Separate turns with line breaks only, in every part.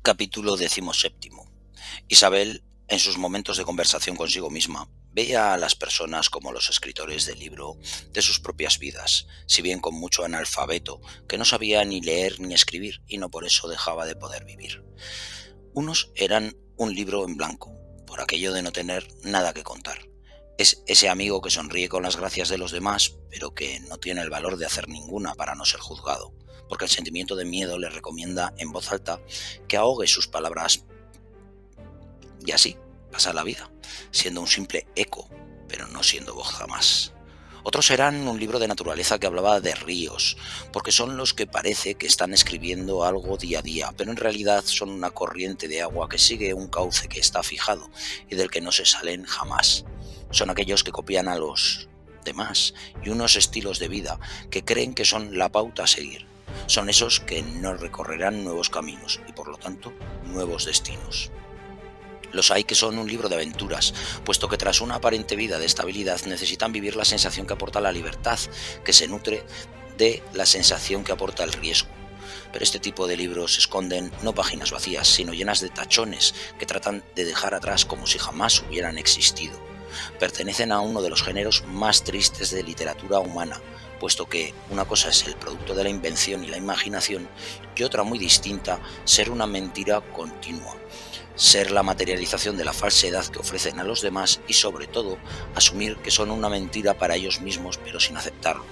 Capítulo 17. Isabel, en sus momentos de conversación consigo misma, veía a las personas como los escritores del libro de sus propias vidas, si bien con mucho analfabeto, que no sabía ni leer ni escribir y no por eso dejaba de poder vivir. Unos eran un libro en blanco, por aquello de no tener nada que contar. Es ese amigo que sonríe con las gracias de los demás, pero que no tiene el valor de hacer ninguna para no ser juzgado, porque el sentimiento de miedo le recomienda en voz alta que ahogue sus palabras y así pasa la vida, siendo un simple eco, pero no siendo voz jamás. Otros eran un libro de naturaleza que hablaba de ríos, porque son los que parece que están escribiendo algo día a día, pero en realidad son una corriente de agua que sigue un cauce que está fijado y del que no se salen jamás. Son aquellos que copian a los demás y unos estilos de vida que creen que son la pauta a seguir. Son esos que no recorrerán nuevos caminos y por lo tanto nuevos destinos. Los hay que son un libro de aventuras, puesto que tras una aparente vida de estabilidad necesitan vivir la sensación que aporta la libertad, que se nutre de la sensación que aporta el riesgo. Pero este tipo de libros esconden no páginas vacías, sino llenas de tachones que tratan de dejar atrás como si jamás hubieran existido. Pertenecen a uno de los géneros más tristes de literatura humana, puesto que una cosa es el producto de la invención y la imaginación y otra muy distinta, ser una mentira continua. Ser la materialización de la falsedad que ofrecen a los demás y sobre todo asumir que son una mentira para ellos mismos pero sin aceptarlo,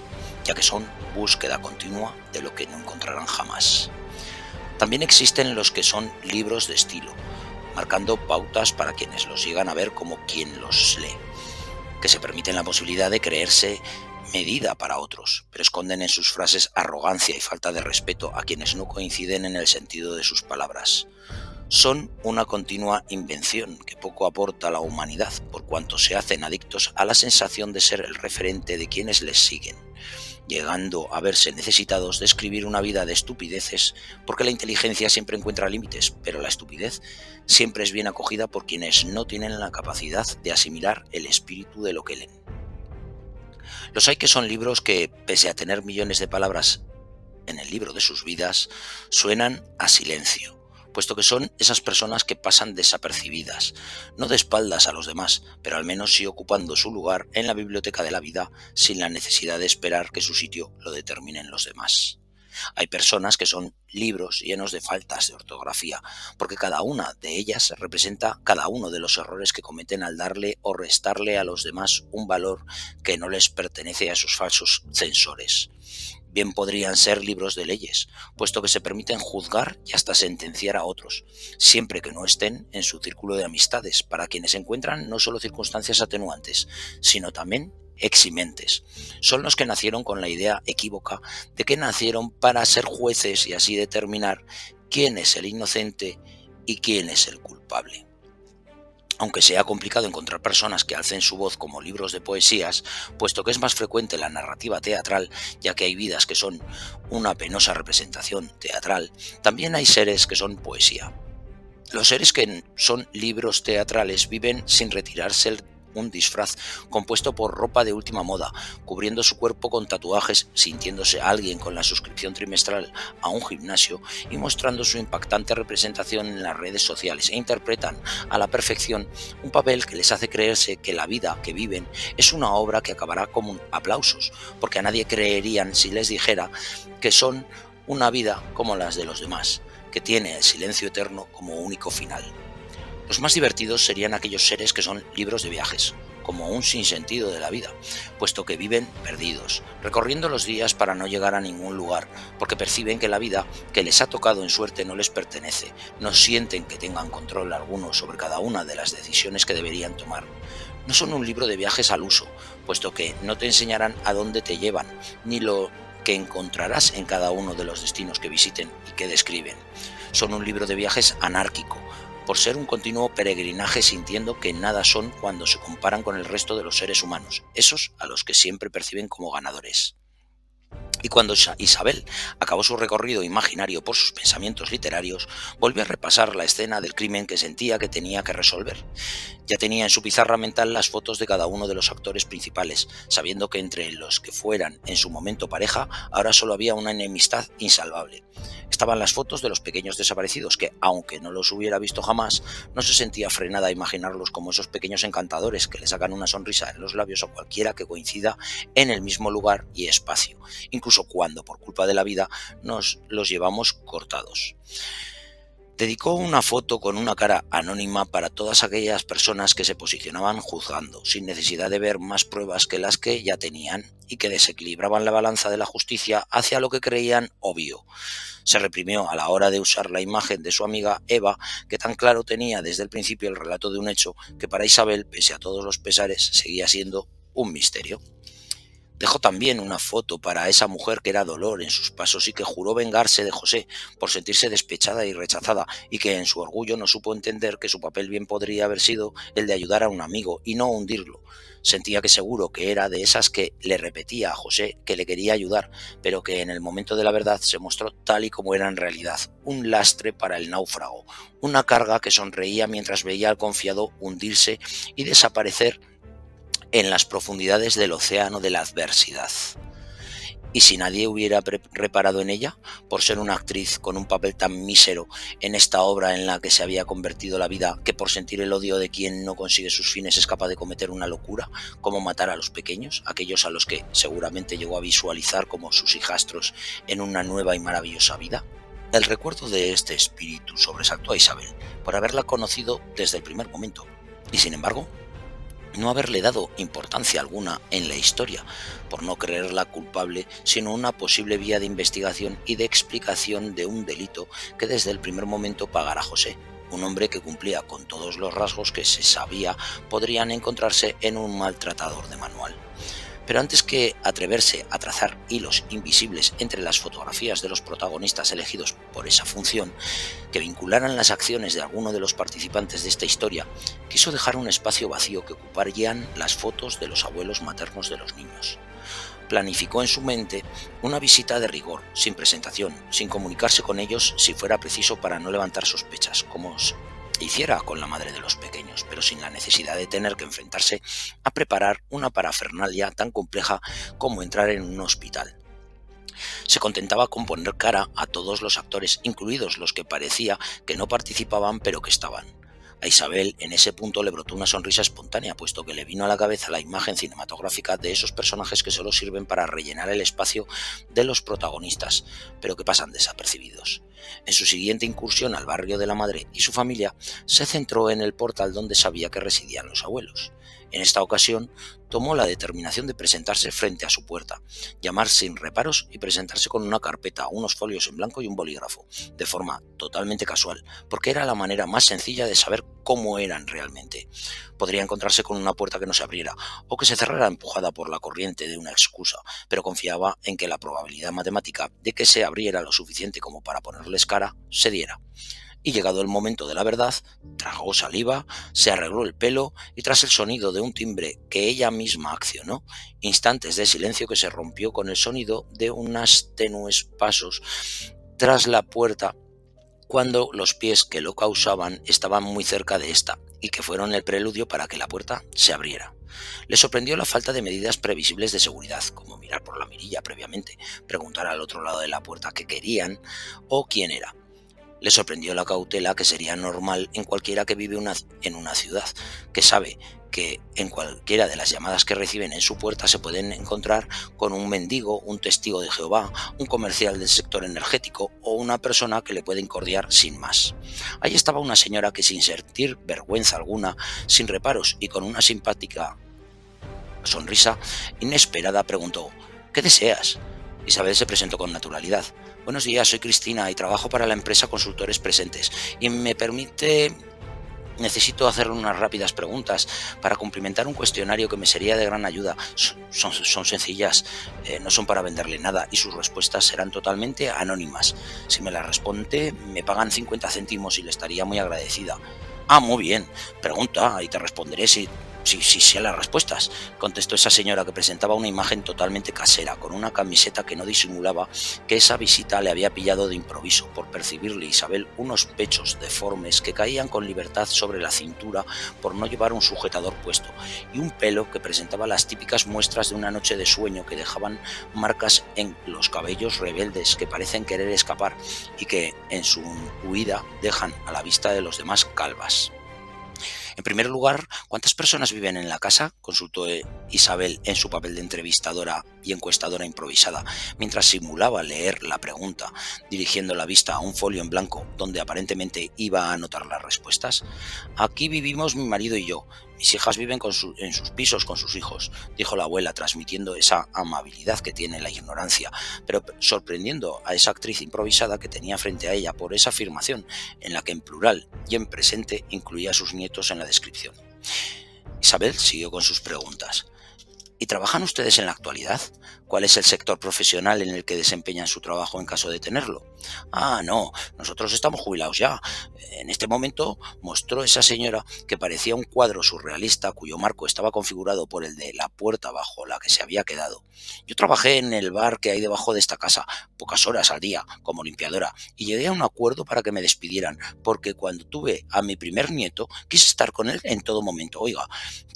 ya que son búsqueda continua de lo que no encontrarán jamás. También existen los que son libros de estilo, marcando pautas para quienes los llegan a ver como quien los lee, que se permiten la posibilidad de creerse medida para otros, pero esconden en sus frases arrogancia y falta de respeto a quienes no coinciden en el sentido de sus palabras. Son una continua invención que poco aporta a la humanidad, por cuanto se hacen adictos a la sensación de ser el referente de quienes les siguen, llegando a verse necesitados de escribir una vida de estupideces, porque la inteligencia siempre encuentra límites, pero la estupidez siempre es bien acogida por quienes no tienen la capacidad de asimilar el espíritu de lo que leen. Los hay que son libros que, pese a tener millones de palabras en el libro de sus vidas, suenan a silencio, puesto que son esas personas que pasan desapercibidas, no de espaldas a los demás, pero al menos sí ocupando su lugar en la biblioteca de la vida sin la necesidad de esperar que su sitio lo determinen los demás. Hay personas que son libros llenos de faltas de ortografía, porque cada una de ellas representa cada uno de los errores que cometen al darle o restarle a los demás un valor que no les pertenece a esos falsos censores. Bien podrían ser libros de leyes, puesto que se permiten juzgar y hasta sentenciar a otros, siempre que no estén en su círculo de amistades, para quienes encuentran no solo circunstancias atenuantes, sino también eximentes. Son los que nacieron con la idea equívoca de que nacieron para ser jueces y así determinar quién es el inocente y quién es el culpable. Aunque sea complicado encontrar personas que alcen su voz como libros de poesías, puesto que es más frecuente la narrativa teatral, ya que hay vidas que son una penosa representación teatral, también hay seres que son poesía. Los seres que son libros teatrales viven sin retirarse un disfraz compuesto por ropa de última moda, cubriendo su cuerpo con tatuajes, sintiéndose alguien con la suscripción trimestral a un gimnasio y mostrando su impactante representación en las redes sociales e interpretan a la perfección un papel que les hace creerse que la vida que viven es una obra que acabará como aplausos, porque a nadie creerían si les dijera que son una vida como las de los demás, que tiene el silencio eterno como único final. Los más divertidos serían aquellos seres que son libros de viajes, como un sinsentido de la vida, puesto que viven perdidos, recorriendo los días para no llegar a ningún lugar, porque perciben que la vida que les ha tocado en suerte no les pertenece, no sienten que tengan control alguno sobre cada una de las decisiones que deberían tomar. No son un libro de viajes al uso, puesto que no te enseñarán a dónde te llevan, ni lo que encontrarás en cada uno de los destinos que visiten y que describen. Son un libro de viajes anárquico, por ser un continuo peregrinaje sintiendo que nada son cuando se comparan con el resto de los seres humanos, esos a los que siempre perciben como ganadores. Y cuando Isabel acabó su recorrido imaginario por sus pensamientos literarios, volvió a repasar la escena del crimen que sentía que tenía que resolver. Ya tenía en su pizarra mental las fotos de cada uno de los actores principales, sabiendo que entre los que fueran en su momento pareja, ahora solo había una enemistad insalvable. Estaban las fotos de los pequeños desaparecidos que, aunque no los hubiera visto jamás, no se sentía frenada a imaginarlos como esos pequeños encantadores que le sacan una sonrisa en los labios a cualquiera que coincida en el mismo lugar y espacio, incluso cuando por culpa de la vida nos los llevamos cortados. Dedicó una foto con una cara anónima para todas aquellas personas que se posicionaban juzgando, sin necesidad de ver más pruebas que las que ya tenían y que desequilibraban la balanza de la justicia hacia lo que creían obvio. Se reprimió a la hora de usar la imagen de su amiga Eva, que tan claro tenía desde el principio el relato de un hecho que para Isabel, pese a todos los pesares, seguía siendo un misterio. Dejó también una foto para esa mujer que era dolor en sus pasos y que juró vengarse de José por sentirse despechada y rechazada, y que en su orgullo no supo entender que su papel bien podría haber sido el de ayudar a un amigo y no hundirlo. Sentía que seguro que era de esas que le repetía a José que le quería ayudar, pero que en el momento de la verdad se mostró tal y como era en realidad, un lastre para el náufrago, una carga que sonreía mientras veía al confiado hundirse y desaparecer en las profundidades del océano de la adversidad. Y si nadie hubiera reparado en ella, por ser una actriz con un papel tan mísero en esta obra en la que se había convertido la vida, que por sentir el odio de quien no consigue sus fines es capaz de cometer una locura, como matar a los pequeños, aquellos a los que seguramente llegó a visualizar como sus hijastros en una nueva y maravillosa vida. El recuerdo de este espíritu sobresaltó a Isabel por haberla conocido desde el primer momento, y sin embargo, no haberle dado importancia alguna en la historia, por no creerla culpable, sino una posible vía de investigación y de explicación de un delito que desde el primer momento pagara José, un hombre que cumplía con todos los rasgos que se sabía podrían encontrarse en un maltratador de manual. Pero antes que atreverse a trazar hilos invisibles entre las fotografías de los protagonistas elegidos por esa función, que vincularan las acciones de alguno de los participantes de esta historia, quiso dejar un espacio vacío que ocuparían las fotos de los abuelos maternos de los niños. Planificó en su mente una visita de rigor, sin presentación, sin comunicarse con ellos si fuera preciso para no levantar sospechas, como hiciera con la madre de los pequeños, pero sin la necesidad de tener que enfrentarse a preparar una parafernalia tan compleja como entrar en un hospital. Se contentaba con poner cara a todos los actores, incluidos los que parecía que no participaban pero que estaban. A Isabel en ese punto le brotó una sonrisa espontánea, puesto que le vino a la cabeza la imagen cinematográfica de esos personajes que solo sirven para rellenar el espacio de los protagonistas, pero que pasan desapercibidos. En su siguiente incursión al barrio de la madre y su familia, se centró en el portal donde sabía que residían los abuelos. En esta ocasión, tomó la determinación de presentarse frente a su puerta, llamar sin reparos y presentarse con una carpeta, unos folios en blanco y un bolígrafo, de forma totalmente casual, porque era la manera más sencilla de saber cómo eran realmente. Podría encontrarse con una puerta que no se abriera, o que se cerrara empujada por la corriente de una excusa, pero confiaba en que la probabilidad matemática de que se abriera lo suficiente como para ponerles cara se diera. Y llegado el momento de la verdad, tragó saliva, se arregló el pelo y tras el sonido de un timbre que ella misma accionó, instantes de silencio que se rompió con el sonido de unos tenues pasos tras la puerta cuando los pies que lo causaban estaban muy cerca de esta y que fueron el preludio para que la puerta se abriera. Le sorprendió la falta de medidas previsibles de seguridad, como mirar por la mirilla previamente, preguntar al otro lado de la puerta qué querían o quién era. Le sorprendió la cautela que sería normal en cualquiera que vive en una ciudad, que sabe que en cualquiera de las llamadas que reciben en su puerta se pueden encontrar con un mendigo, un testigo de Jehová, un comercial del sector energético o una persona que le puede incordiar sin más. Ahí estaba una señora que sin sentir vergüenza alguna, sin reparos y con una simpática sonrisa inesperada preguntó: ¿qué deseas? Isabel se presentó con naturalidad. Buenos días, soy Cristina y trabajo para la empresa Consultores Presentes. Y necesito hacerle unas rápidas preguntas para cumplimentar un cuestionario que me sería de gran ayuda. Son sencillas, no son para venderle nada y sus respuestas serán totalmente anónimas. Si me las responde, me pagan 50 céntimos y le estaría muy agradecida. Ah, muy bien. Pregunta y te responderé si Sí, sí, sí a las respuestas, contestó esa señora que presentaba una imagen totalmente casera, con una camiseta que no disimulaba que esa visita le había pillado de improviso por percibirle Isabel unos pechos deformes que caían con libertad sobre la cintura por no llevar un sujetador puesto, y un pelo que presentaba las típicas muestras de una noche de sueño que dejaban marcas en los cabellos rebeldes que parecen querer escapar y que en su huida dejan a la vista de los demás calvas. En primer lugar, ¿cuántas personas viven en la casa?, consultó Isabel en su papel de entrevistadora y encuestadora improvisada, mientras simulaba leer la pregunta, dirigiendo la vista a un folio en blanco donde aparentemente iba a anotar las respuestas. Aquí vivimos mi marido y yo. Mis hijas viven en sus pisos con sus hijos, dijo la abuela, transmitiendo esa amabilidad que tiene la ignorancia, pero sorprendiendo a esa actriz improvisada que tenía frente a ella por esa afirmación, en la que en plural y en presente incluía a sus nietos en la descripción. Isabel siguió con sus preguntas. ¿Y trabajan ustedes en la actualidad? ¿Cuál es el sector profesional en el que desempeñan su trabajo en caso de tenerlo? Ah, no, nosotros estamos jubilados ya. En este momento mostró esa señora que parecía un cuadro surrealista cuyo marco estaba configurado por el de la puerta bajo la que se había quedado. Yo trabajé en el bar que hay debajo de esta casa, pocas horas al día, como limpiadora, y llegué a un acuerdo para que me despidieran, porque cuando tuve a mi primer nieto quise estar con él en todo momento. Oiga,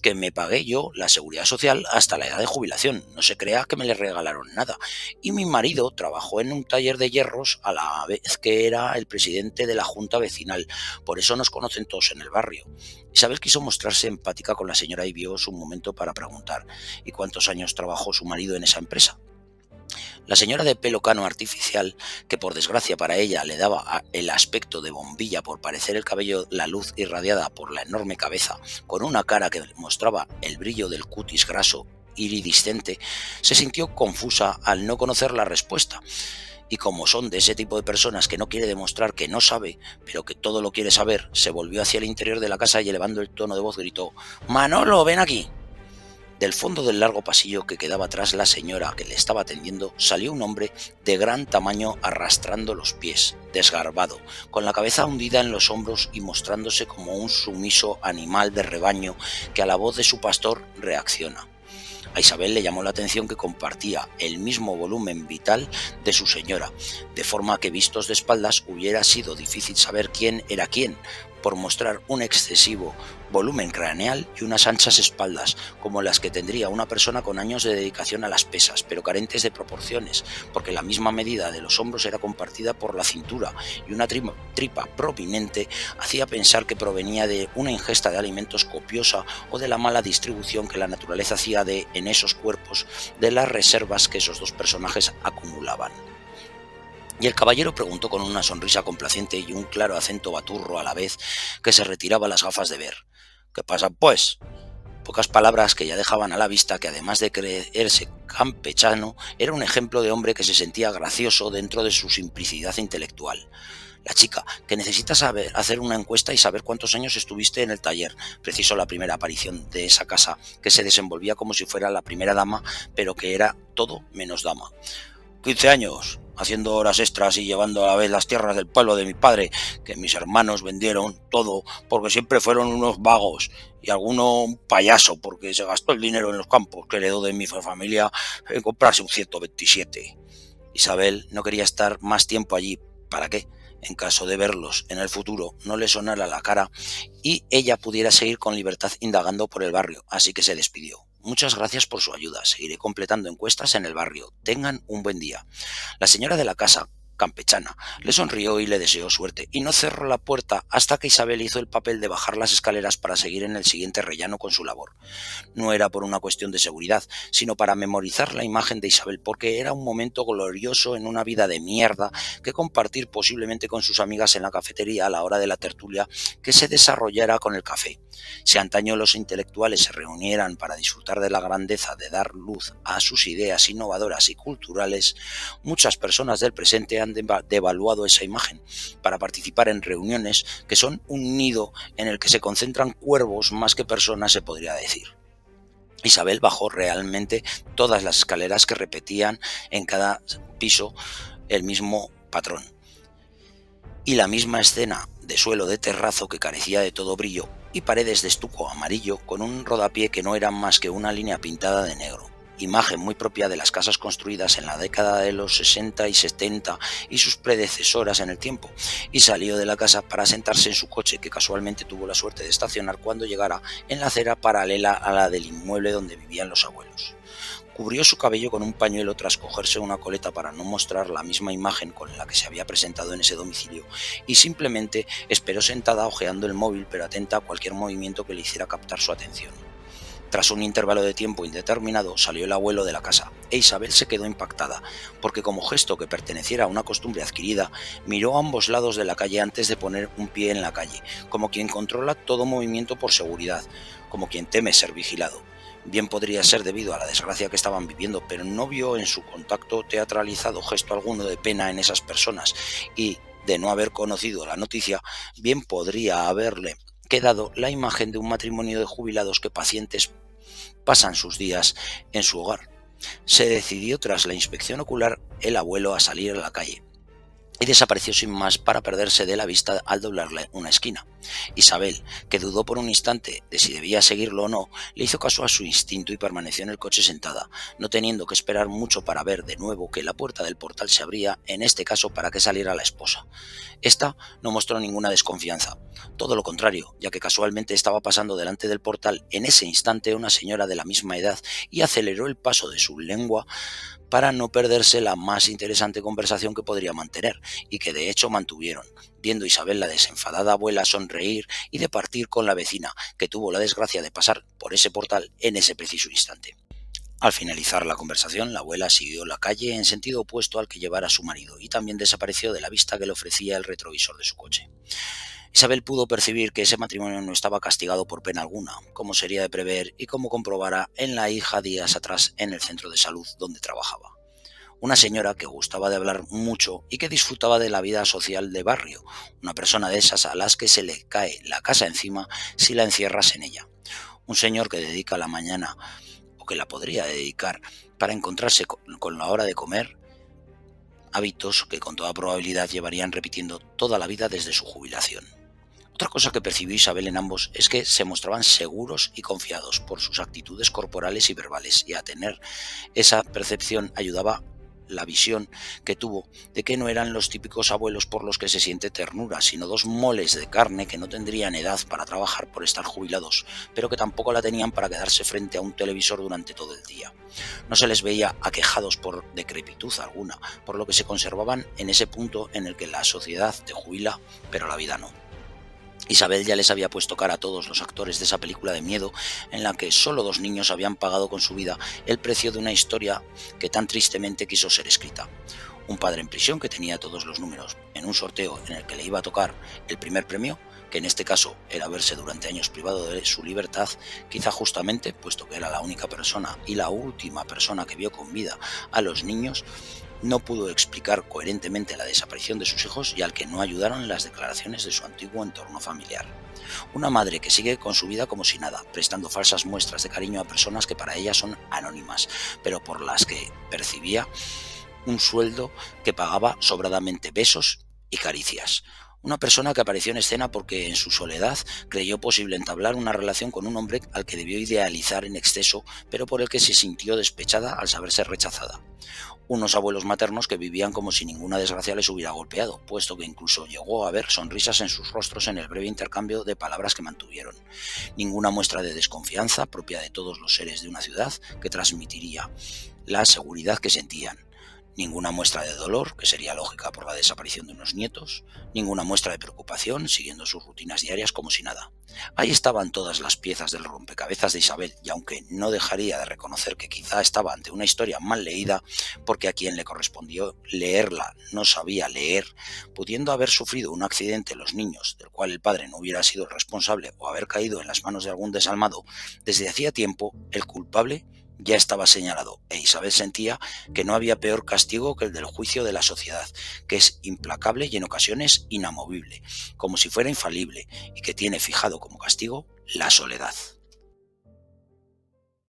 que me pagué yo la seguridad social hasta la edad de jubilación, no se crea que me le regalaron nada. Y mi marido trabajó en un taller de hierros a la vez que era el presidente de la junta vecinal, por eso nos conocen todos en el barrio. Isabel quiso mostrarse empática con la señora y vio su momento para preguntar: ¿y cuántos años trabajó su marido en esa empresa? La señora de pelo cano artificial, que por desgracia para ella le daba el aspecto de bombilla por parecer el cabello la luz irradiada por la enorme cabeza, con una cara que mostraba el brillo del cutis graso iridiscente, se sintió confusa al no conocer la respuesta. Y como son de ese tipo de personas que no quiere demostrar que no sabe, pero que todo lo quiere saber, se volvió hacia el interior de la casa y elevando el tono de voz gritó: «Manolo, ven aquí». Del fondo del largo pasillo que quedaba tras la señora que le estaba atendiendo salió un hombre de gran tamaño arrastrando los pies, desgarbado, con la cabeza hundida en los hombros y mostrándose como un sumiso animal de rebaño que a la voz de su pastor reacciona. A Isabel le llamó la atención que compartía el mismo volumen vital de su señora, de forma que vistos de espaldas hubiera sido difícil saber quién era quién, por mostrar un excesivo volumen craneal y unas anchas espaldas, como las que tendría una persona con años de dedicación a las pesas, pero carentes de proporciones, porque la misma medida de los hombros era compartida por la cintura, y una tripa prominente hacía pensar que provenía de una ingesta de alimentos copiosa o de la mala distribución que la naturaleza hacía en esos cuerpos de las reservas que esos dos personajes acumulaban. Y el caballero preguntó con una sonrisa complaciente y un claro acento baturro a la vez que se retiraba las gafas de ver: «¿Qué pasa, pues?». Pocas palabras que ya dejaban a la vista que, además de creerse campechano, era un ejemplo de hombre que se sentía gracioso dentro de su simplicidad intelectual. «La chica, que necesita hacer una encuesta y saber cuántos años estuviste en el taller», precisó la primera aparición de esa casa, que se desenvolvía como si fuera la primera dama, pero que era todo menos dama. «15 años, haciendo horas extras y llevando a la vez las tierras del pueblo de mi padre, que mis hermanos vendieron todo porque siempre fueron unos vagos, y alguno un payaso porque se gastó el dinero en los campos que heredó de mi familia en comprarse un 127. Isabel no quería estar más tiempo allí. ¿Para qué? En caso de verlos en el futuro no le sonara la cara y ella pudiera seguir con libertad indagando por el barrio, así que se despidió. «Muchas gracias por su ayuda. Seguiré completando encuestas en el barrio. Tengan un buen día». La señora de la casa, campechana, le sonrió y le deseó suerte, y no cerró la puerta hasta que Isabel hizo el papel de bajar las escaleras para seguir en el siguiente rellano con su labor. No era por una cuestión de seguridad, sino para memorizar la imagen de Isabel, porque era un momento glorioso en una vida de mierda que compartir posiblemente con sus amigas en la cafetería a la hora de la tertulia que se desarrollara con el café. Si antaño los intelectuales se reunieran para disfrutar de la grandeza de dar luz a sus ideas innovadoras y culturales, muchas personas del presente han devaluado esa imagen para participar en reuniones que son un nido en el que se concentran cuervos más que personas, se podría decir. Isabel bajó realmente todas las escaleras, que repetían en cada piso el mismo patrón y la misma escena de suelo de terrazo que carecía de todo brillo y paredes de estuco amarillo con un rodapié que no era más que una línea pintada de negro, imagen muy propia de las casas construidas en la década de los 60 y 70 y sus predecesoras en el tiempo, y salió de la casa para sentarse en su coche, que casualmente tuvo la suerte de estacionar cuando llegara en la acera paralela a la del inmueble donde vivían los abuelos. Cubrió su cabello con un pañuelo tras cogerse una coleta para no mostrar la misma imagen con la que se había presentado en ese domicilio, y simplemente esperó sentada hojeando el móvil, pero atenta a cualquier movimiento que le hiciera captar su atención. Tras un intervalo de tiempo indeterminado salió el abuelo de la casa, e Isabel se quedó impactada, porque como gesto que perteneciera a una costumbre adquirida, miró a ambos lados de la calle antes de poner un pie en la calle, como quien controla todo movimiento por seguridad, como quien teme ser vigilado. Bien podría ser debido a la desgracia que estaban viviendo, pero no vio en su contacto teatralizado gesto alguno de pena en esas personas, y, de no haber conocido la noticia, bien podría haberle quedado la imagen de un matrimonio de jubilados que pacientes pasan sus días en su hogar. Se decidió tras la inspección ocular el abuelo a salir a la calle, y desapareció sin más para perderse de la vista al doblarle una esquina. Isabel, que dudó por un instante de si debía seguirlo o no, le hizo caso a su instinto y permaneció en el coche sentada, no teniendo que esperar mucho para ver de nuevo que la puerta del portal se abría, en este caso para que saliera la esposa. Esta no mostró ninguna desconfianza, todo lo contrario, ya que casualmente estaba pasando delante del portal en ese instante una señora de la misma edad y aceleró el paso de su lengua para no perderse la más interesante conversación que podría mantener, y que de hecho mantuvieron, viendo Isabel la desenfadada abuela sonreír y departir con la vecina, que tuvo la desgracia de pasar por ese portal en ese preciso instante. Al finalizar la conversación, la abuela siguió la calle en sentido opuesto al que llevara su marido, y también desapareció de la vista que le ofrecía el retrovisor de su coche. Isabel pudo percibir que ese matrimonio no estaba castigado por pena alguna, como sería de prever y como comprobara en la hija días atrás en el centro de salud donde trabajaba. Una señora que gustaba de hablar mucho y que disfrutaba de la vida social de barrio, una persona de esas a las que se le cae la casa encima si la encierras en ella. Un señor que dedica la mañana, o que la podría dedicar, para encontrarse con la hora de comer, hábitos que con toda probabilidad llevarían repitiendo toda la vida desde su jubilación. Otra cosa que percibió Isabel en ambos es que se mostraban seguros y confiados por sus actitudes corporales y verbales, y a tener esa percepción ayudaba la visión que tuvo de que no eran los típicos abuelos por los que se siente ternura, sino dos moles de carne que no tendrían edad para trabajar por estar jubilados, pero que tampoco la tenían para quedarse frente a un televisor durante todo el día. No se les veía aquejados por decrepitud alguna, por lo que se conservaban en ese punto en el que la sociedad te jubila, pero la vida no. Isabel ya les había puesto cara a todos los actores de esa película de miedo en la que solo dos niños habían pagado con su vida el precio de una historia que tan tristemente quiso ser escrita. Un padre en prisión que tenía todos los números en un sorteo en el que le iba a tocar el primer premio, que en este caso era verse durante años privado de su libertad, quizá justamente, puesto que era la única persona y la última persona que vio con vida a los niños, no pudo explicar coherentemente la desaparición de sus hijos, y al que no ayudaron las declaraciones de su antiguo entorno familiar. Una madre que sigue con su vida como si nada, prestando falsas muestras de cariño a personas que para ella son anónimas, pero por las que percibía un sueldo que pagaba sobradamente besos y caricias. Una persona que apareció en escena porque en su soledad creyó posible entablar una relación con un hombre al que debió idealizar en exceso, pero por el que se sintió despechada al saberse rechazada. Unos abuelos maternos que vivían como si ninguna desgracia les hubiera golpeado, puesto que incluso llegó a ver sonrisas en sus rostros en el breve intercambio de palabras que mantuvieron. Ninguna muestra de desconfianza propia de todos los seres de una ciudad que transmitiría la seguridad que sentían. Ninguna muestra de dolor, que sería lógica por la desaparición de unos nietos, ninguna muestra de preocupación, siguiendo sus rutinas diarias como si nada. Ahí estaban todas las piezas del rompecabezas de Isabel, y aunque no dejaría de reconocer que quizá estaba ante una historia mal leída, porque a quien le correspondió leerla no sabía leer, pudiendo haber sufrido un accidente los niños, del cual el padre no hubiera sido el responsable, o haber caído en las manos de algún desalmado, desde hacía tiempo el culpable ya estaba señalado, e Isabel sentía que no había peor castigo que el del juicio de la sociedad, que es implacable y en ocasiones inamovible, como si fuera infalible, y que tiene fijado como castigo la soledad.